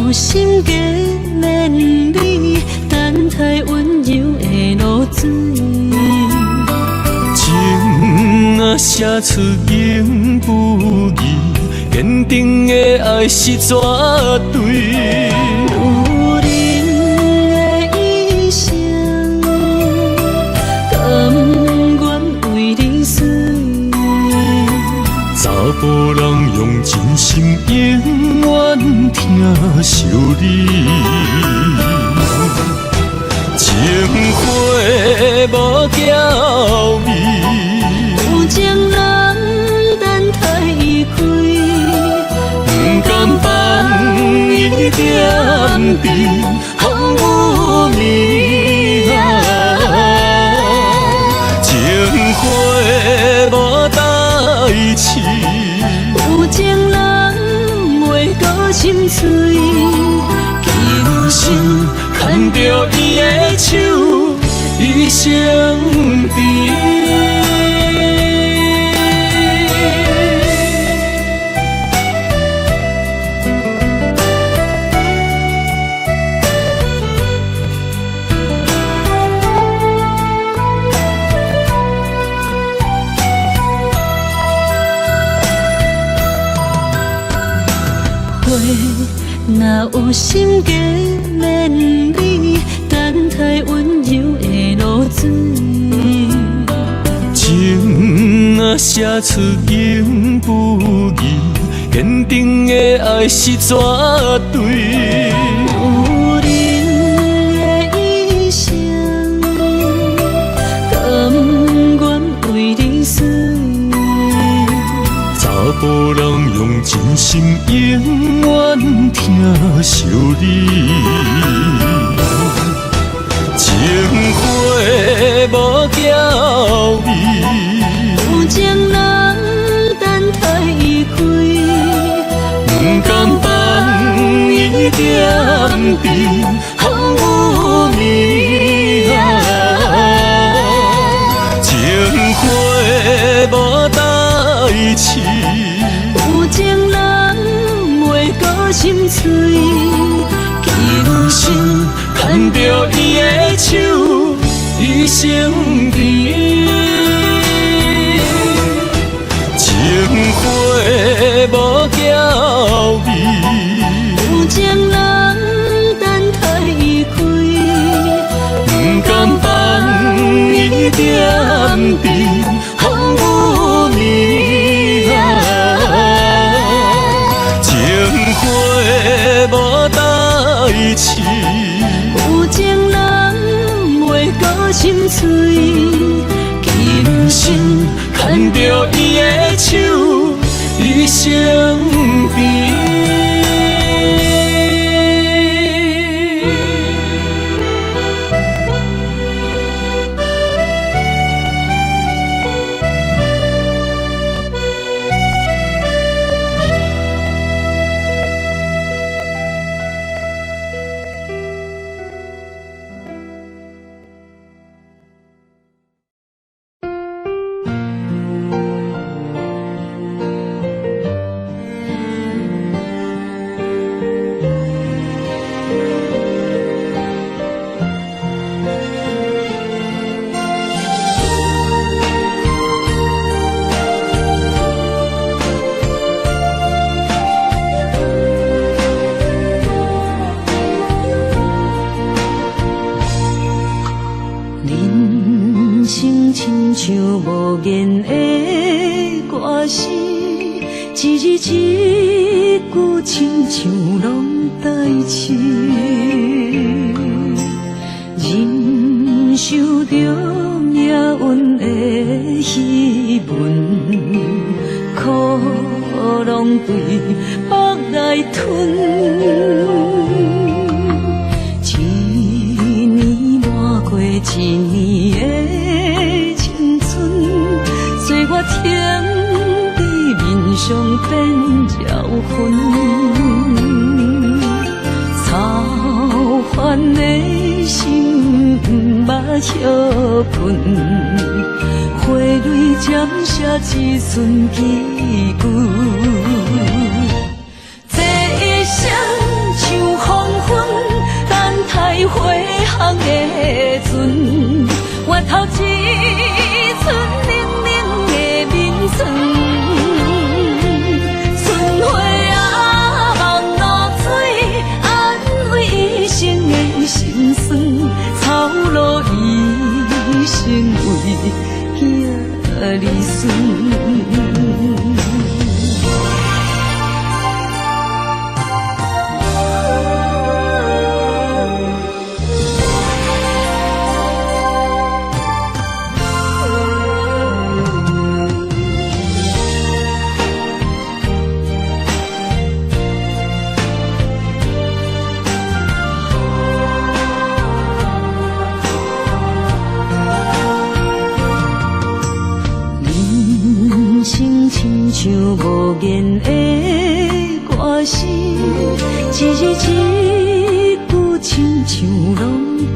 有心计连理，等待温柔的露水。情若写出言不义，坚定的爱是绝对。有人的一生，甘愿为你死。查甫人用真心永远疼惜你，情花无娇美。有情人等待伊开，不甘放伊点滴，风雨暝啊，情花无代志。有情人袂搁心碎，今生牵着伊的手，一生甜。若有心计连理，等待温柔的露水。情若写出言不义，坚定的爱是绝对。有人的一生，甘愿为你死。查甫人用真心永远疼惜你，情花无娇美。有情人等待伊开，不甘放伊点滴，风雨暝啊，情花无代志。有情人袂搁心碎，今生牵着伊的手，一生甜。情花无娇美，有情人等待伊开，不甘放伊点滴，风雨暝啊，情花无代志。有情人袂搁心碎，今生牵着伊的手，一生甜。亲像无言的歌词，一字一句亲像拢代志。忍受着命运的戏文，苦拢对腹来吞。一年抹过一年的青春，岁月添在面上变焦痕，操烦的心不潲喷，花蕊渐写一寸字句，这一声像。儿孙。亲像无言的歌词，一字一句亲像拢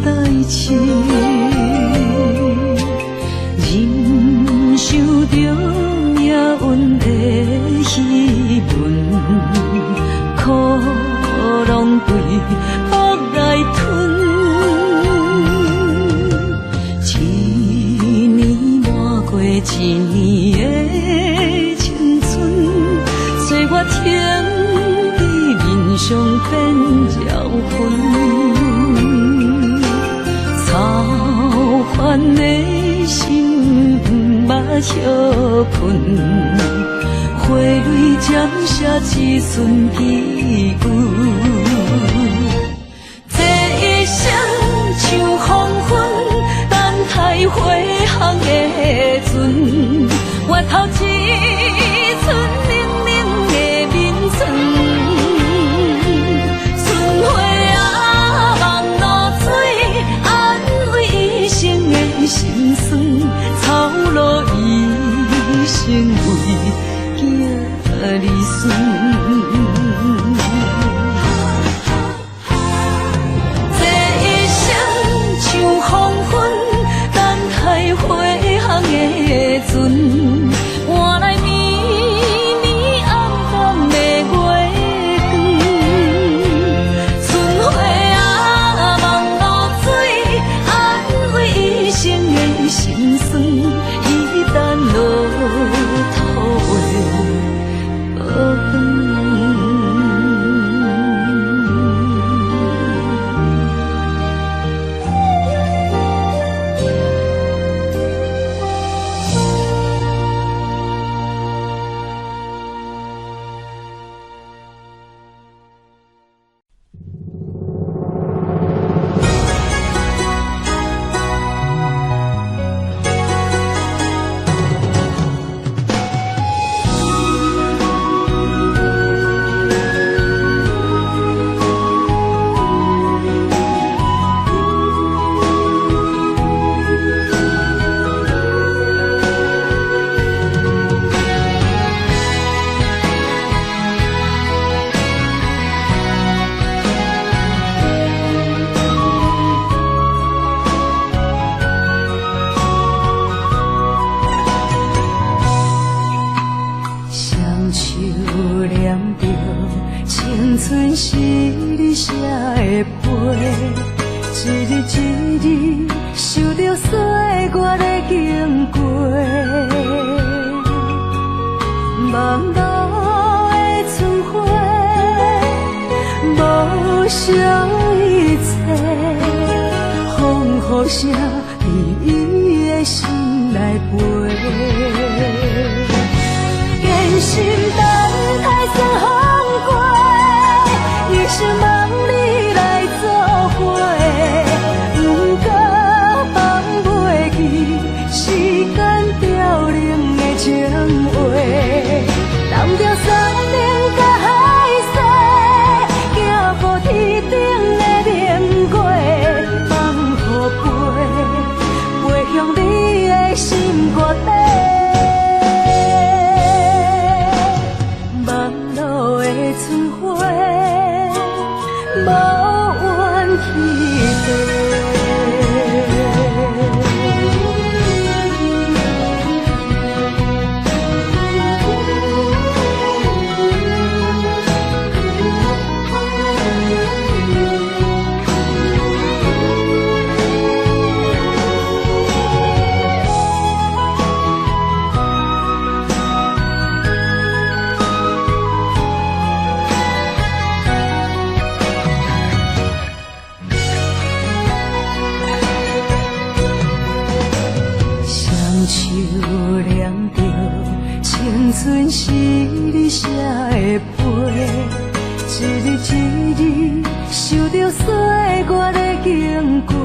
带刺。忍受着命运的戏论，苦拢对腹来吞。一年满过一年的青春，岁月停在面上变焦痕。操烦的心不捌歇困，花蕊渐写一寸疲倦。这一生像黄昏，等待回航的船，越头一寸冷冷的眠床。春花啊，望露水，安慰一生的心酸。草路一生为囝儿孙。回航的船，换来绵绵暗淡的月光。春花啊，望露水，安慰一生的心酸。一旦落土的无远。青春是你写的悲，一日一日受着岁月的经过。望路的春花，无想一切，风雨声伫伊的心内飞，坚心等待算风过。一生望你来作伙，不过放袂记时间凋零的情话，揽着山岭甲海誓，行乎天顶的明月，放乎飞向你的心肝底。着岁月的经过，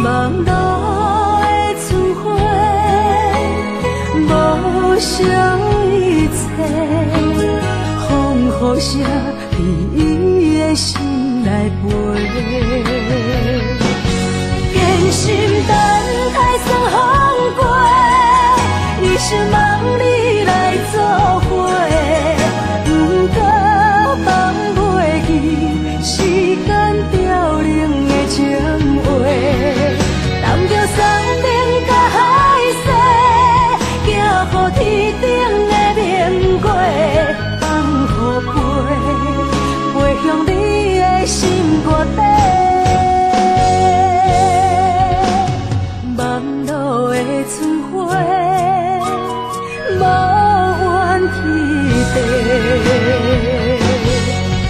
梦露的春花，无想一切，风雨声伫伊的心内飞。坚心等待霜风过，一时梦你来作伙。不过放袂记时间凋零的情话，揽着山顶甲海誓，行乎天顶的明月，放乎飞向你的心肝底。梦露的春花，无怨天地。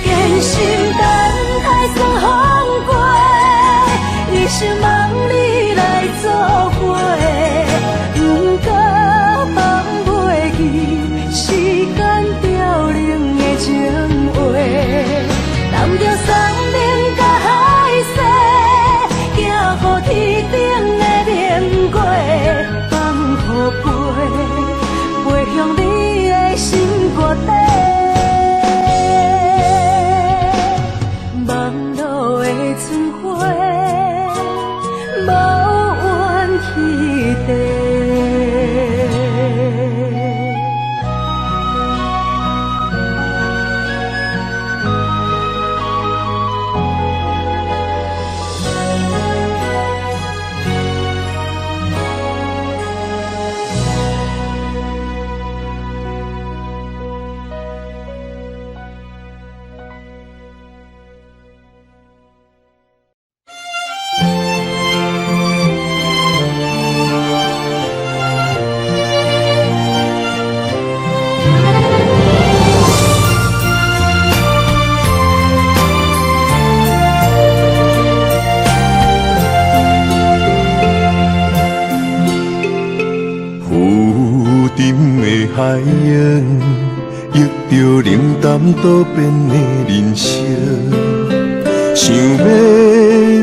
坚心等待霜风过，一时梦你来作伙。不过放袂记时间凋零的情话，揽着山顶甲海誓，行乎天顶的明月，放乎飞向你的心肝底。梦露的春花，无怨天地。海洋，遇着冷淡多变的人生，想要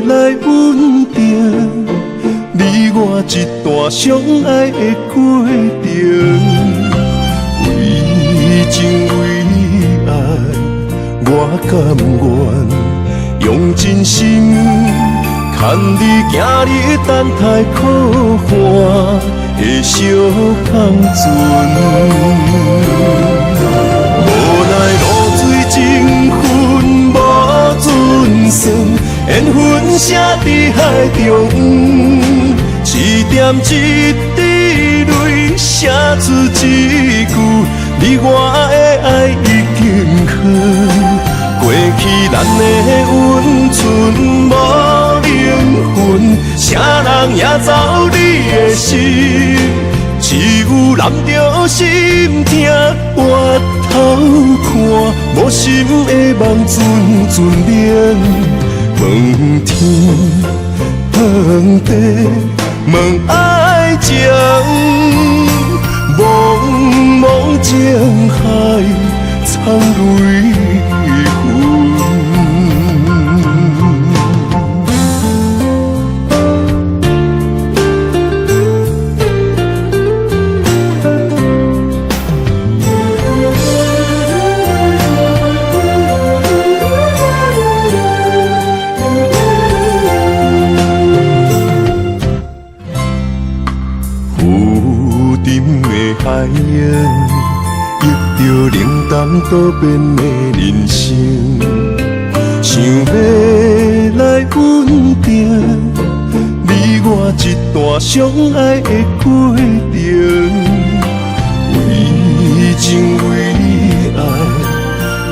来稳定你我一段相爱的过程。为情为爱，我甘愿用真心牵你行你等待可汗的小香船，无奈露水情分无准算，缘分写伫海中，一点一滴泪写出一句，你我的爱已经远。过去咱的温存无灵魂，啥人也走你的心，只有揽着心痛回头看，无心的梦阵阵冷。问天问地问爱情，茫茫江海苍泪痕。海洋，遇着冷淡多变的人生，想要来稳定你我一段相爱的过程。为情为爱，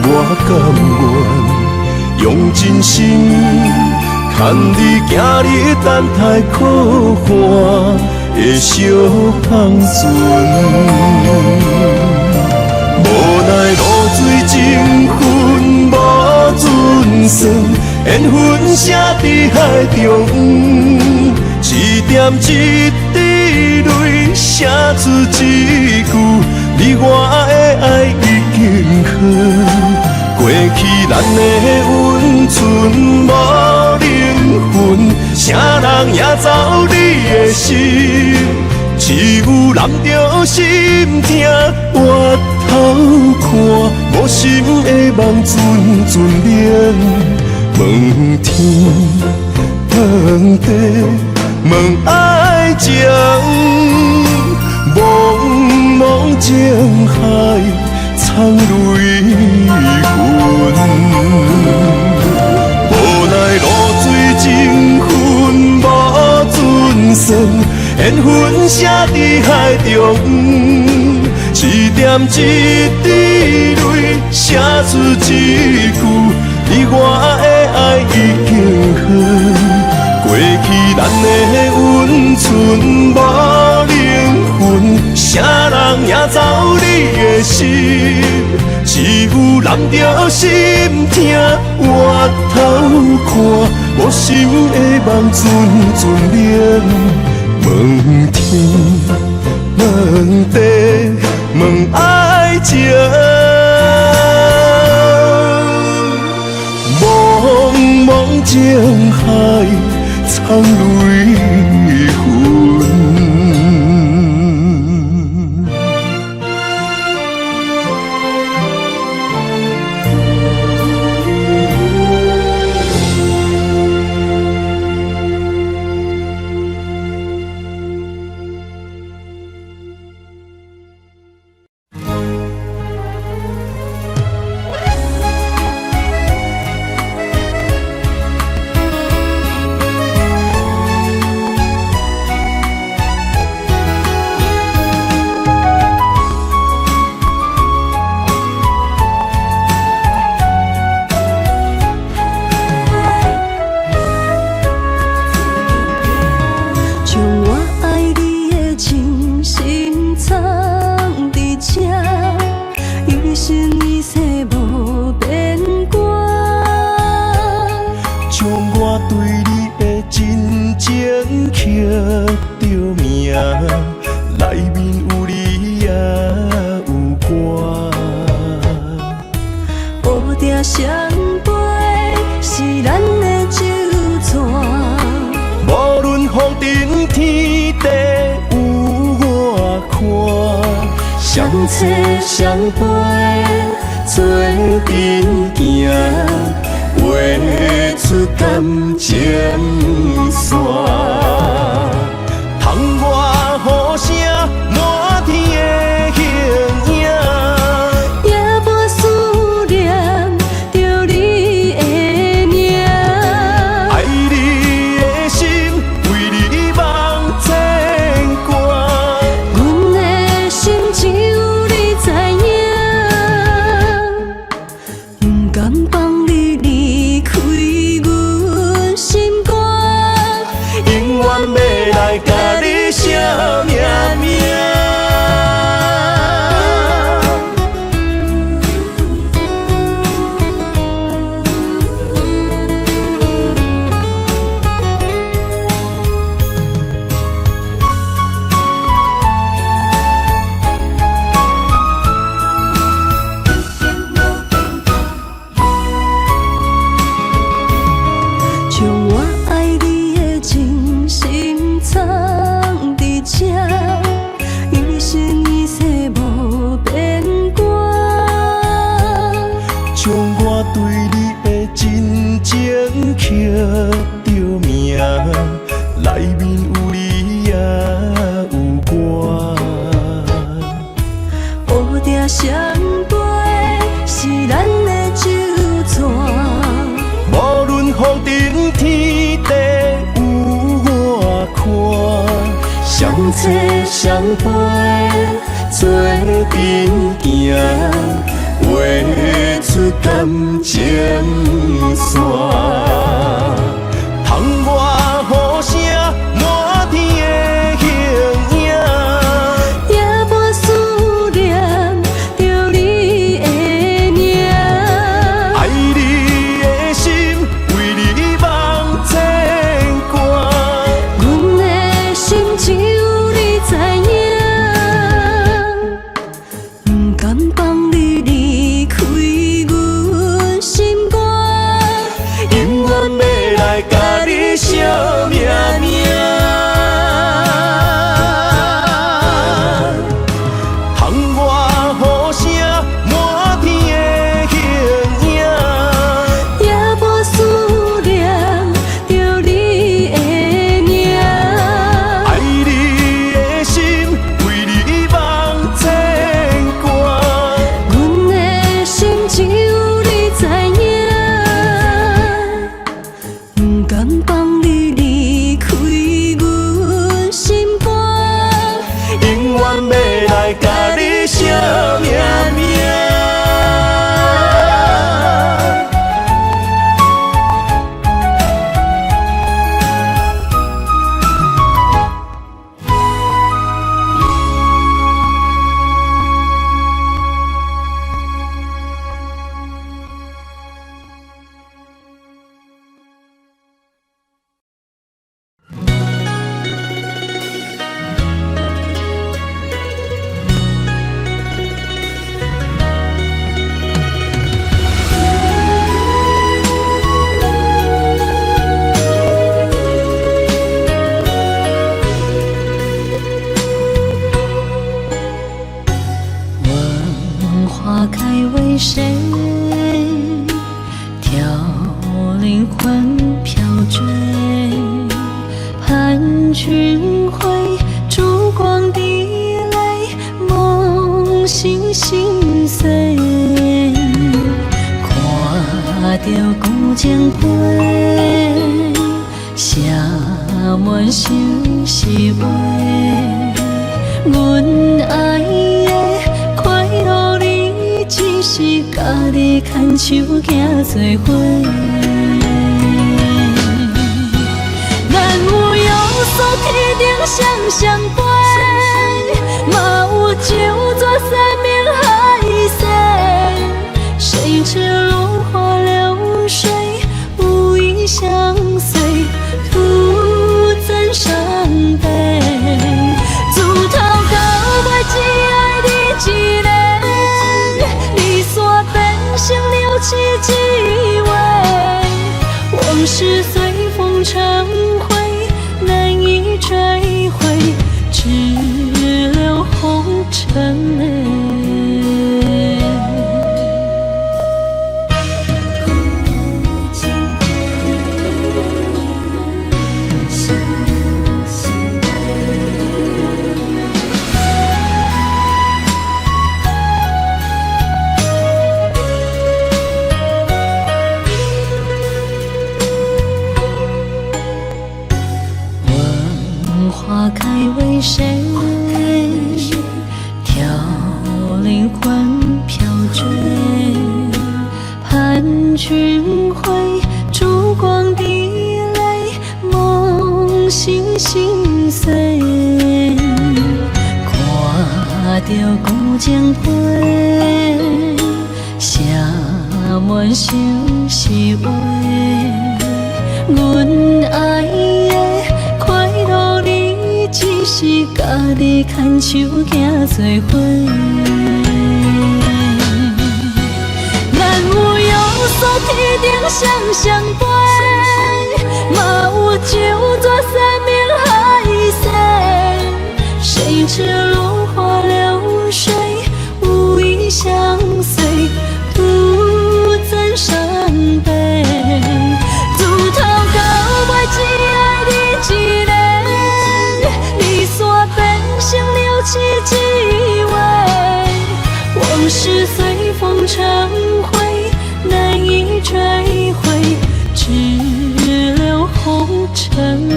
我甘愿用真心牵你行你等待可汗的小香船，无奈露水情分无准算，缘分写伫海中，一点一滴泪写出一句，你我的爱已经远。过去去咱的温存无灵魂，啥人也走你的心，只有揽着心痛，回头看，无心的梦阵阵冷，问天问地问爱情，茫茫情海藏泪痕。无奈露水情分无准算，缘分写伫海中，一点一滴泪写出一句，你我的爱已经远。过去咱的温存无灵魂，啥人也走你的心，只有揽着心痛，回头看，无心的梦阵阵冷，问天问地问爱情，茫茫情海藏泪痕。相册相陪，做阵行，画出感情线。窗外雨声，满天的形影，夜半思念着你的名。爱你的心，为你梦牵挂。阮的心只有你知影，不甘放你离开阮心肝，永远要来甲你写名名。将我爱你的真心藏伫这，一生一世无变卦。将我对你的真情刻着名，内面有你也有我。乌蝶相陪是咱的酒泉，无论风尘天地有我看，相册相陪做阵行，画出感情线。窗外雨声，满天的形影，夜半思念着你的名。爱你的心，为你梦牵挂。阮的心只有你知影，不甘放你离开阮心款飘坠，盼君回，烛光滴泪，梦醒心碎。看着古井杯，写满心是话。阮爱的快乐你，只是家己牵手行做伙。咱有约束天顶双双飞，嘛有酒泉山盟海誓。谁知落花流水，无意相随，徒增伤悲。自头到尾只爱你一个，离散变成了凄几回。往事随风成灰，难以追回，只留红尘泪。花开为谁？凋零魂飘坠，盼君回，烛光滴泪，梦醒心碎。看着古井杯，写满心是话。阮爱的快乐你，只是家己牵手行做伙。咱有约束天顶双双飞，嘛有酒泉山盟海誓。谁知落花流水，无意相随，徒增伤悲。自头到尾只爱你一个，离散变成了凄几回。往事随风成灰，难以追回，只留红尘泪。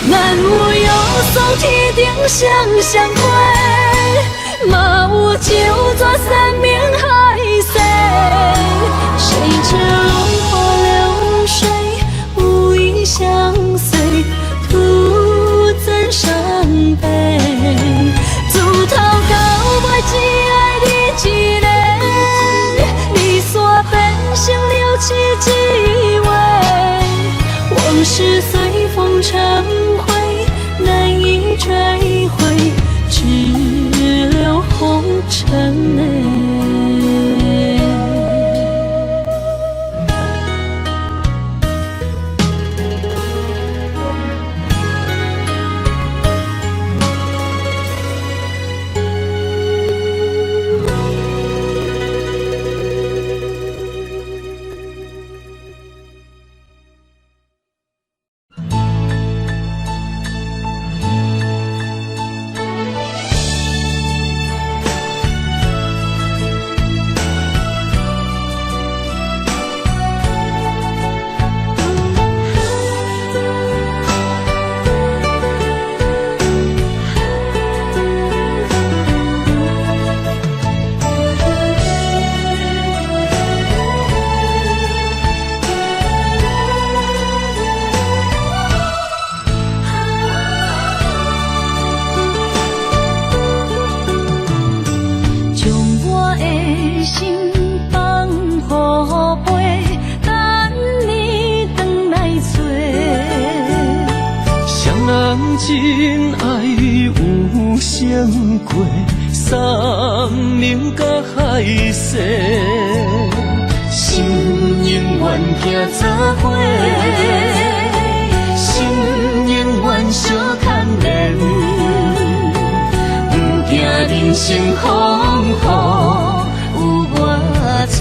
咱有约束天顶双双飞，嘛有酒泉山盟海誓。谁知落花流水，无意相随，徒增伤悲。自头到尾只爱你一个，离散变成了凄几回。往事随风成灰，难以追回，只留红尘泪。真爱有相过，山盟甲海誓，心永远行做伙，心永远相牵连，不惊人生风雨有我找。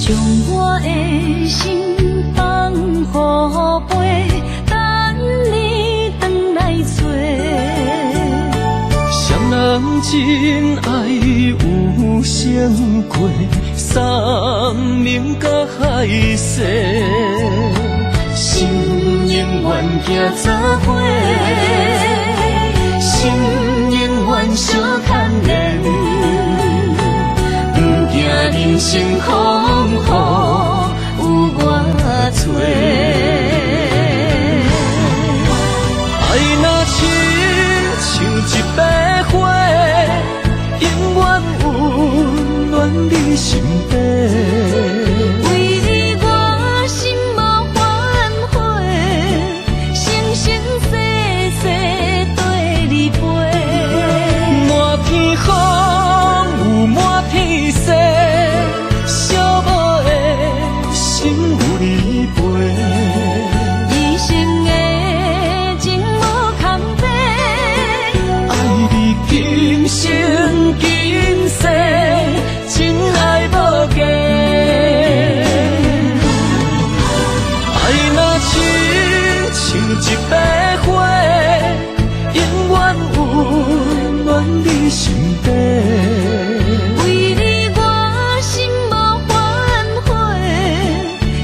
将我的心放乎飞，等你回来找。双人真爱有成过，三明甲海誓，心永远行作伙，心永远相牵连，不惊人生风雨有我找。爱若亲像一朵花，永远温暖你身边。为你我心无反悔，生生世世跟你陪。满片风有满片雪，寂寞的心有你陪。一生的情无空白，爱你今生今世，真爱无价。爱若亲像一朵花，永远温暖你身边。为你我心无反悔，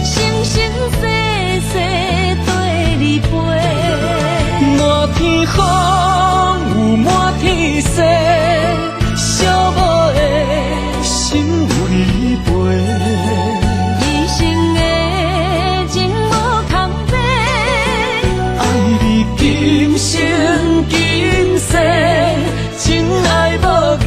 生生世世跟你陪。满片风有满片雪，寂寞的心有你陪。一生的情无空白，爱你今生今世，真爱无价。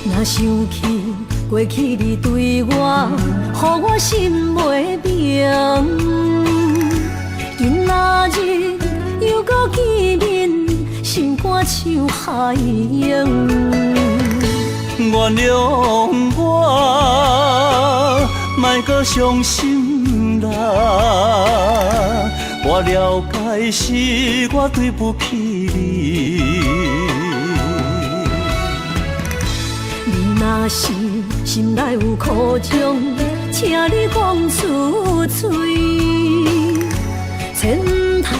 若想起过去你对我，予我心袂明。今仔日又搁见面，心肝像海洋。原谅我，莫搁伤心啦。我了解是我对不起你。你若是心内有苦衷，请你讲出嘴，千唔通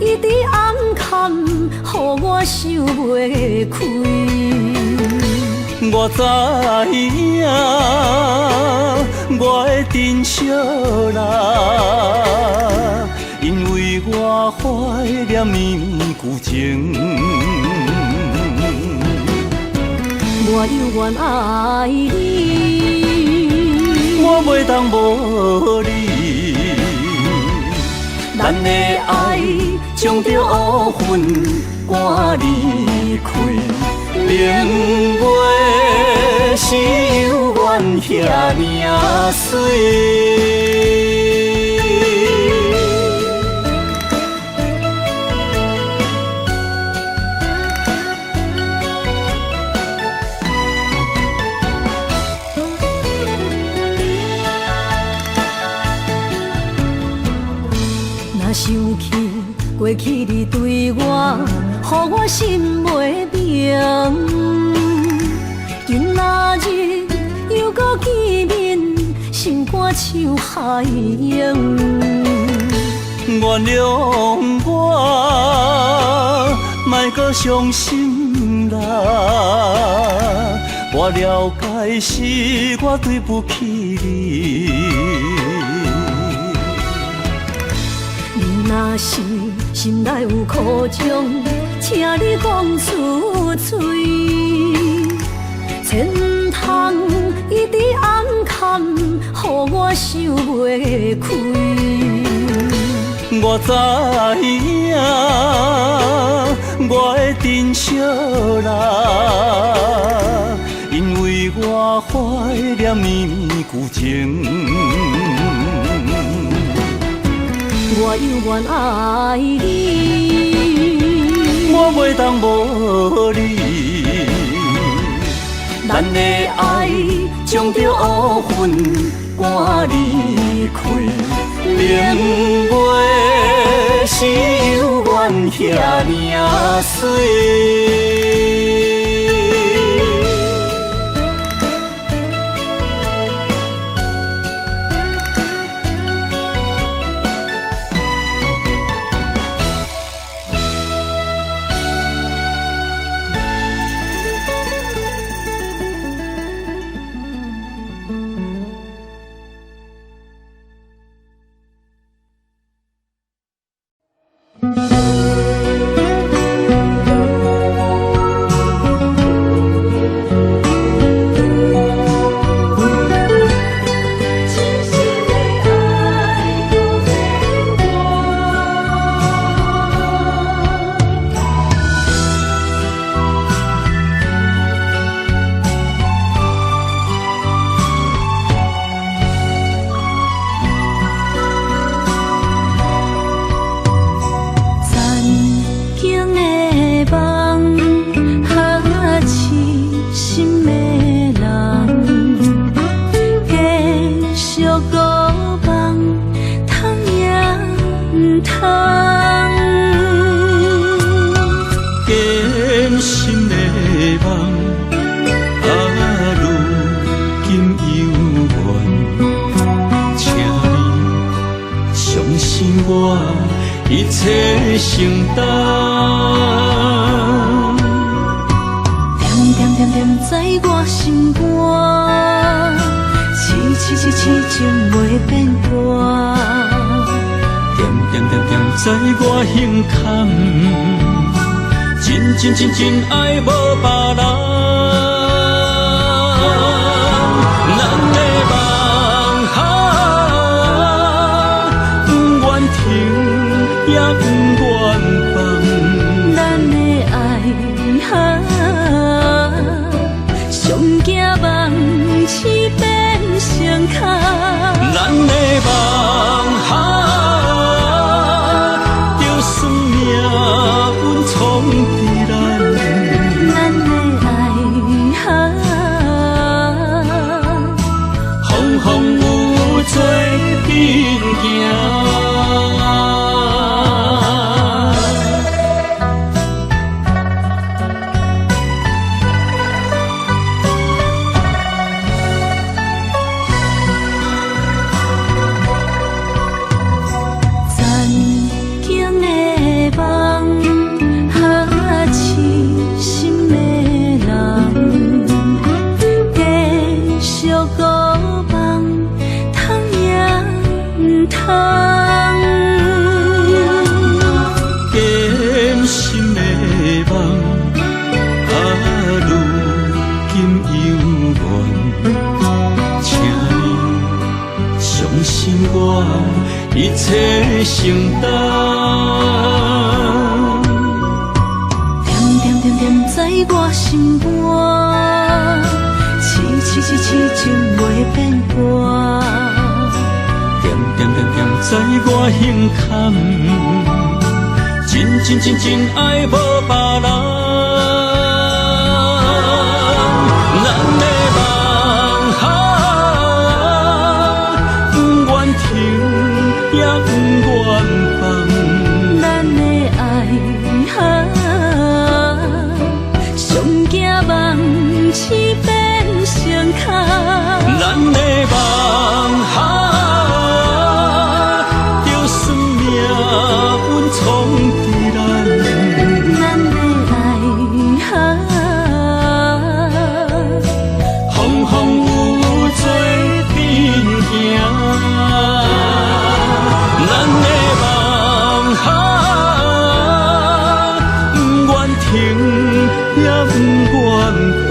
一直暗藏，予我想袂开。我知影，我的珍惜啦，因为我怀念你旧情。我犹原爱你，我袂当无你，咱的爱将着乌云赶离开。明月是犹原遐尔水。若想起过去你对我，予我心袂明。今仔日又搁见面，心肝像海洋。原谅我，莫搁伤心啦。我了解是我对不起你。你若是心内有苦衷，请你讲出嘴，千通一直暗藏，予我想袂开。我知影，我的珍惜啦，因为我怀念绵绵旧情。我永远爱你，我袂当无你，咱的爱将着乌云赶离开。明月是犹原遐尔水。一切承担，点点点点在我心肝，痴情袂变卦。点点点点在我胸坎，真爱无别人。咱的梦不愿停，也不愿放。咱的爱上惊梦痴变成空。咱的梦就算命运冲伫咱，咱的爱风风雨做阵行。一切承担，点点点点在我心肝，痴情袂变卦。点点点点在我胸坎，真爱无别人。咱的梦不愿停，也不愿放。咱的爱上惊梦痴变成空。咱的梦就算命运冲伫咱，咱的也不愿放。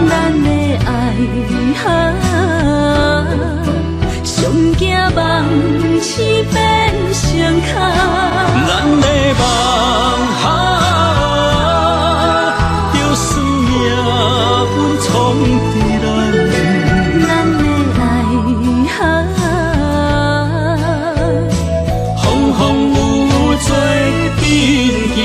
咱的爱上惊梦醒变成空。咱的梦就算命运冲地人，咱的爱风风雨做阵行。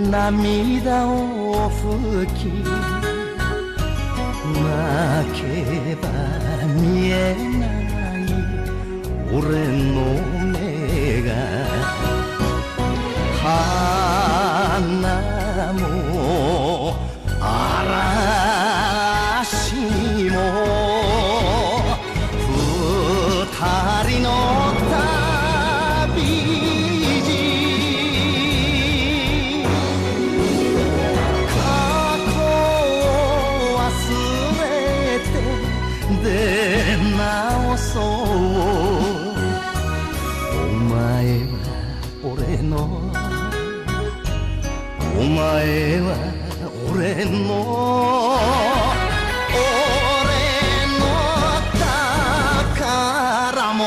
涙を拭き泣けば見えない俺の目が花も嵐も二人の旅路出直そうお前は俺のお前は俺の宝物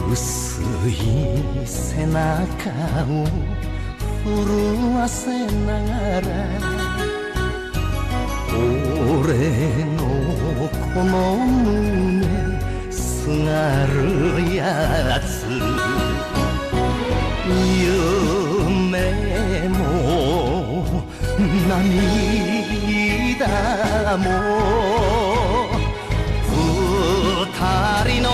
薄い背中を震わせながら俺のこの胸すがるやつ夢も涙も二人の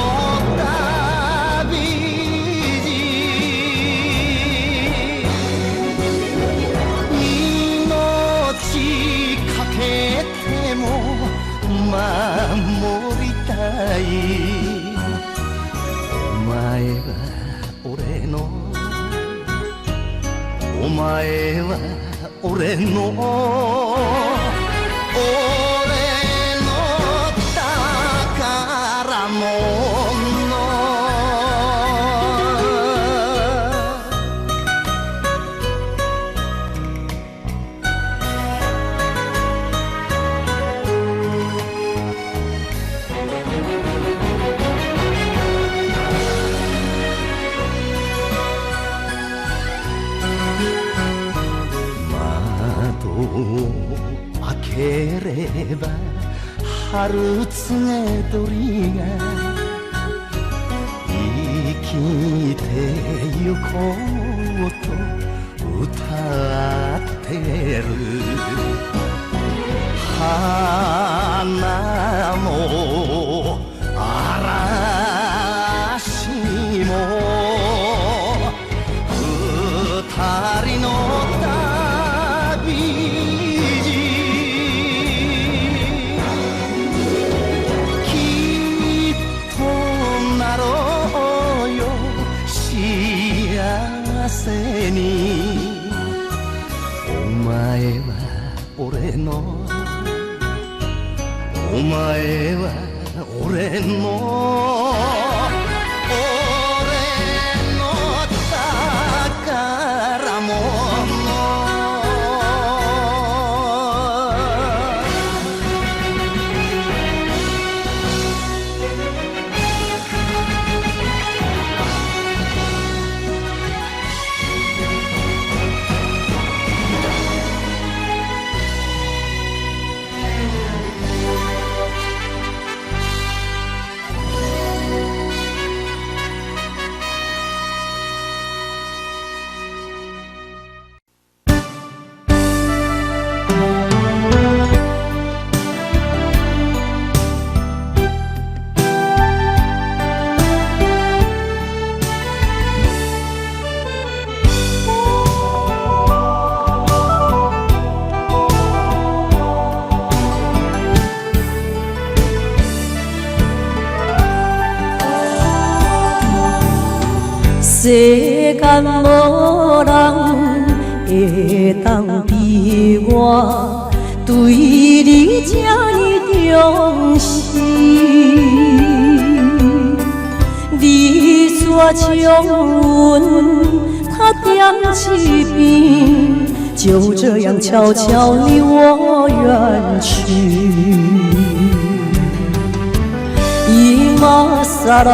守りたいお前は俺のお前は俺の宝物開ければ春告げ鳥が生きてゆこうと歌ってる花も嵐も二人のお前は俺のお前は俺の俺の世间无人会当比我对你这呢重视。你却将阮他点一边，就这样悄悄离我远去。今さら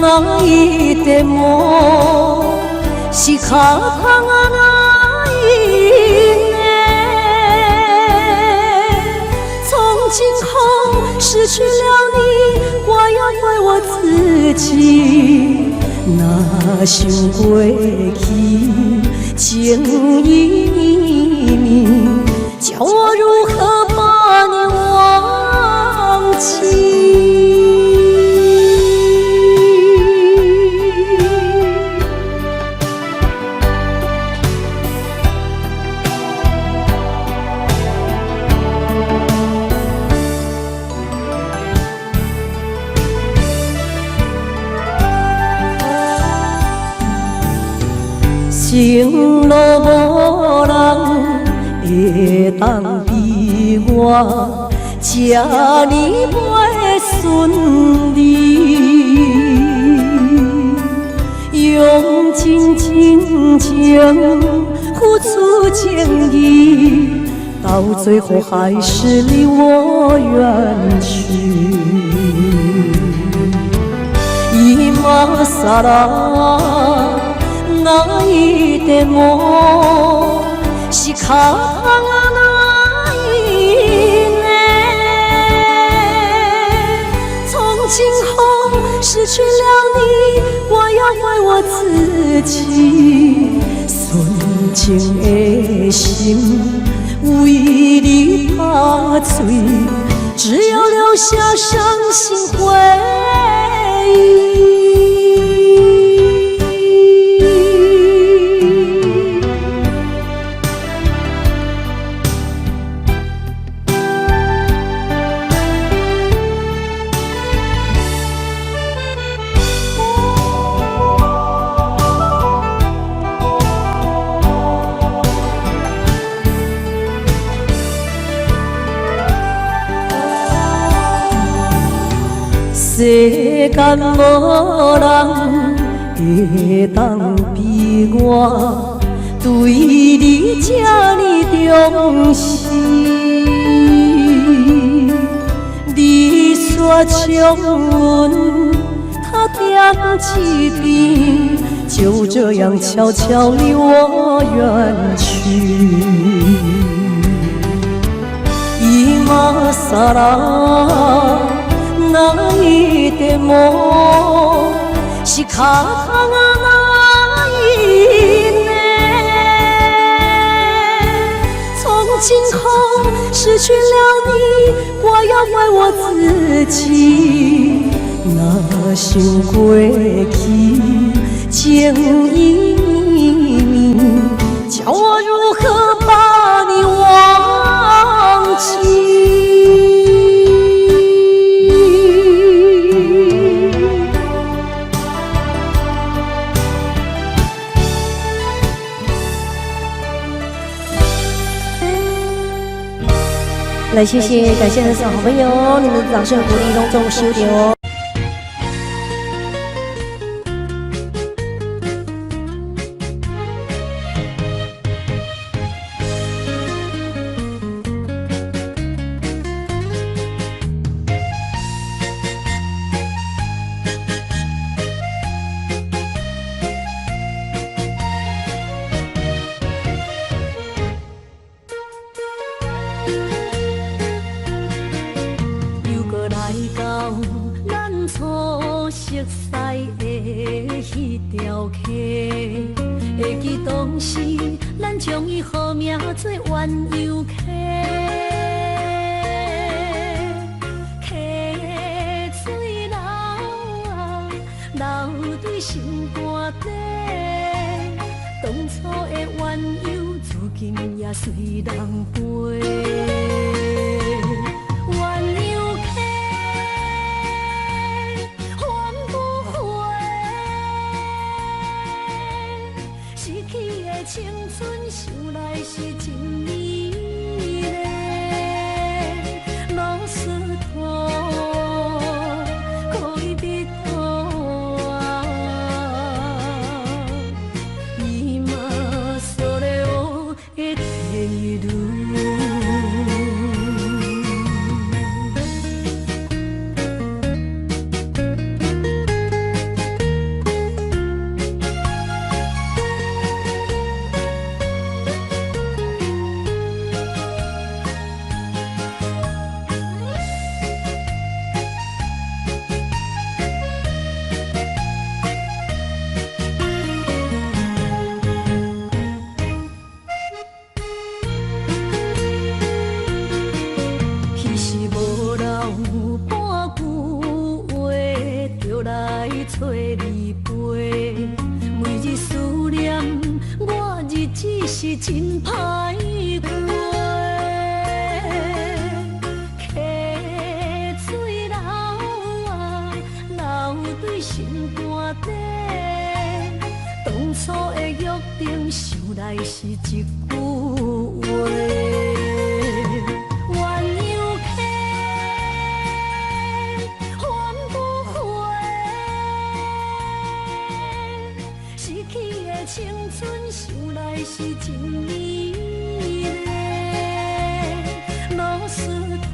泣いても仕方がない呢。从今后失去了你，怪要怪我自己。若想过去情意绵，叫我如何把你忘记？情路无人会当比我这呢袂顺利，用尽真情付出情意，到最后还是离我远去。今さら泣いても仕方がない呢。从今后失去了你，怪要怪我自己。纯情的心为你打碎，只有留下伤心回忆。世间无人会当比我对你这呢重视。你却将阮他点一边，就这样悄悄离我远去。今さら泣いても仕方がないね。从今后失去了你，怪要怪我自己。若想过去情意绵，叫我如何把你忘记？来，谢谢，感谢的是好朋友，你们的掌声鼓励隆重收点哦。就来找你陪。每日思念，我日子是真歹过。溪水流啊，流对心肝底。当初的约定，想来是一句话。青春想来是真美丽，老师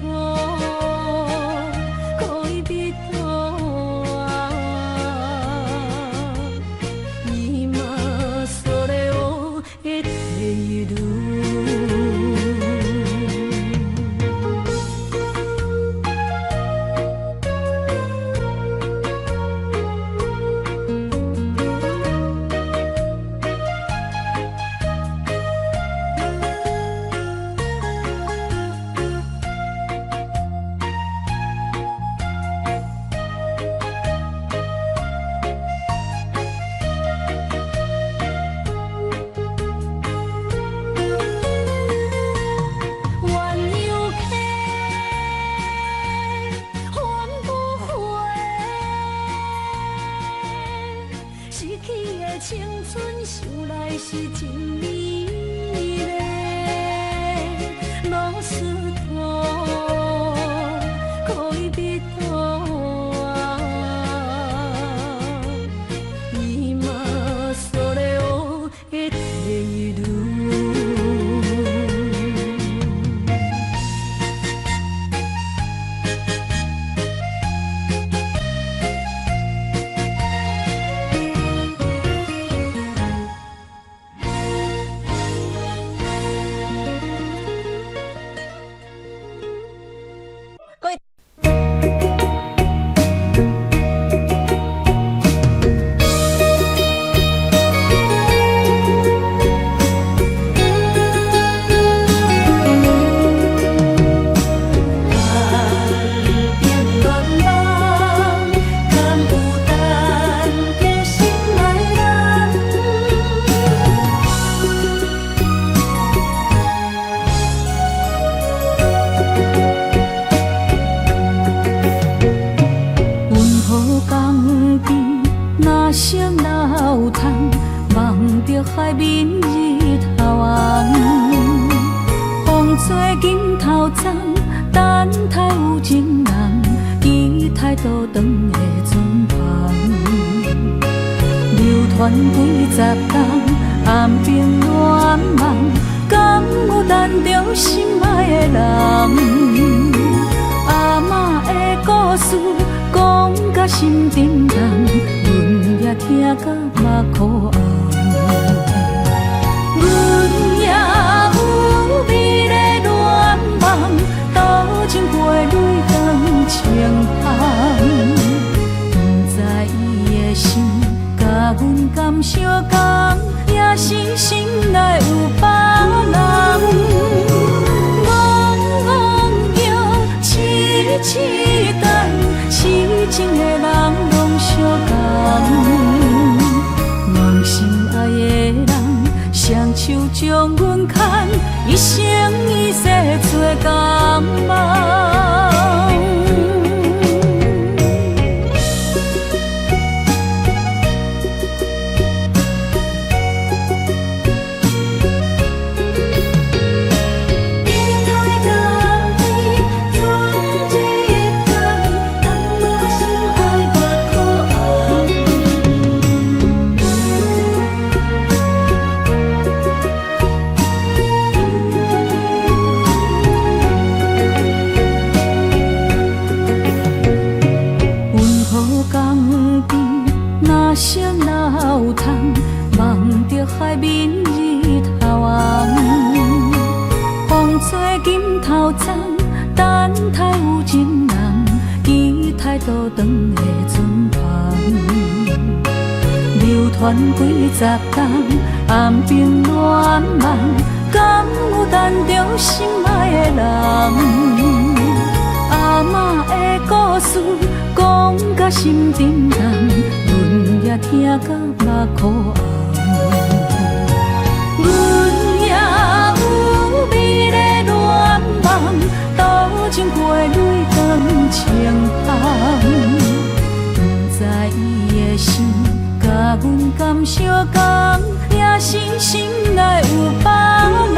徒可以比多，伊嘛所了的地路。青春想来是真美丽，老师徒可以比多，伊嘛所了的地路。声老叹，望着海面日头红。风吹金头鬃，等待有情人，期待倒转的船旁。流传几十冬，暗冰乱梦，敢有等着心爱的人？阿嬷的故事讲甲心沉重。也听甲目眶红，阮也有美丽恋梦，斗阵陪泪光清风。不知伊的心甲阮敢相共，也是心内有别人。茫茫痴痴等，痴情的人拢相共。梦心爱的人，双手将阮牵，一生一世做共梦。声老叹，望着海面日头红。风吹金头鬃，等待有情人，期待倒转的船旁。流传几十冬，暗冰乱梦，敢有等着心爱的人？阿嬷的故事讲甲也心沉重，阮也听到目眶红。阮也有美丽愿望，斗阵过泪光清风。不知伊的心甲阮敢相共，也是心内有别人。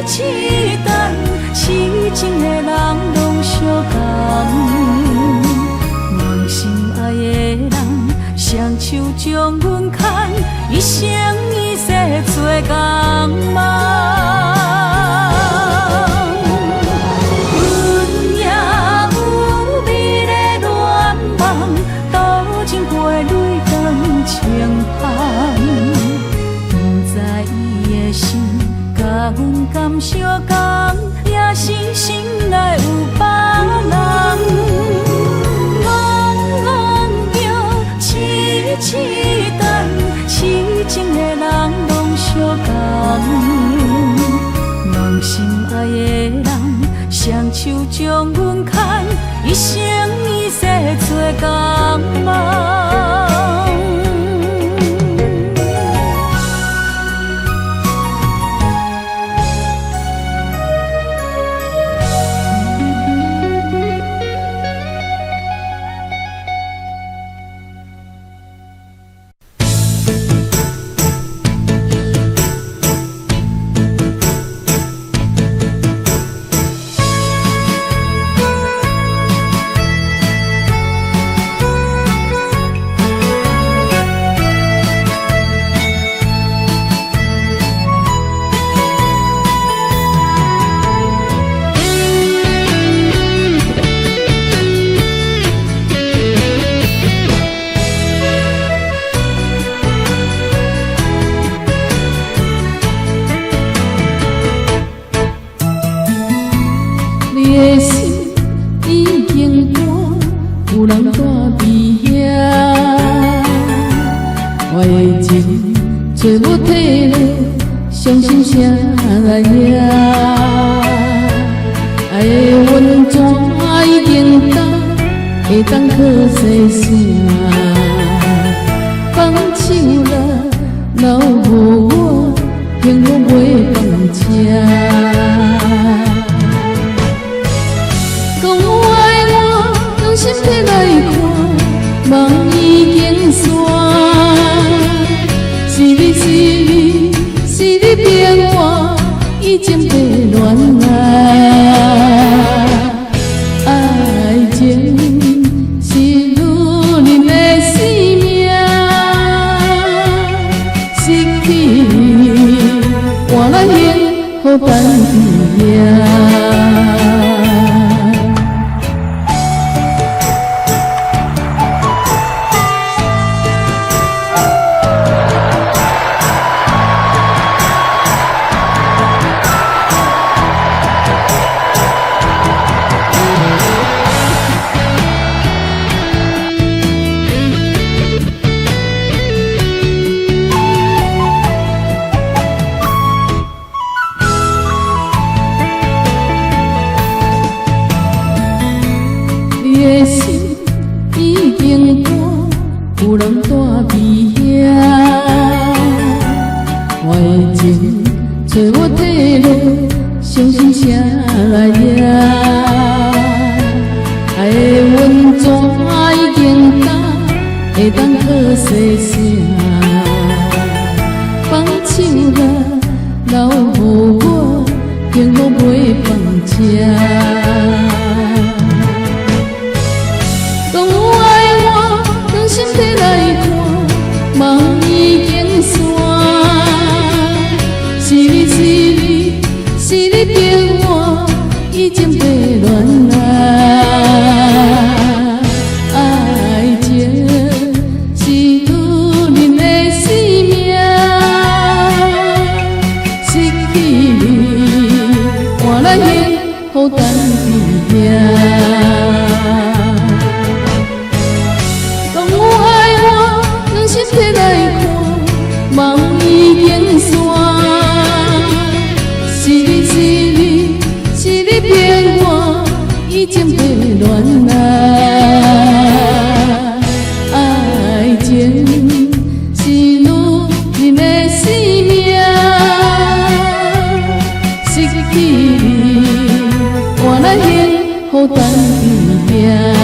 痴等，痴情的人拢相共，梦心爱的人，双手将阮牵，一生一世做共梦。阮也有美丽愿望，斗阵过泪光清风。不知伊的心甲阮敢相共，也是心内有别人。戆戆叫，痴痴等，痴情的人拢相共。梦心爱的人，双手将阮牵，一生一世做共梦。找无体力，伤心谁来惹？爱的温泉已经干，会当靠细声。放手啦，留无我，幸福袂放车。讲有爱我，用心体来看，梦已经散。是你是你是你变我，已经被恋爱。爱情是女人的生命，失去你，换来幸福等伫遐。有人住伫遐，我的情找无体路，伤心谁来惹？爱的温泉已经干，会当靠细声。放手啦，留予我，幸福袂放车。身体来看，梦已经散。是你是你是你变我，已经被恋爱。爱情是女人的生命，失去你，换来幸福等伫遐。身体来看，梦已经散。是你是你是你骗我，已经被恋爱。爱情是女人的生命，失去你，换来幸福等伊命。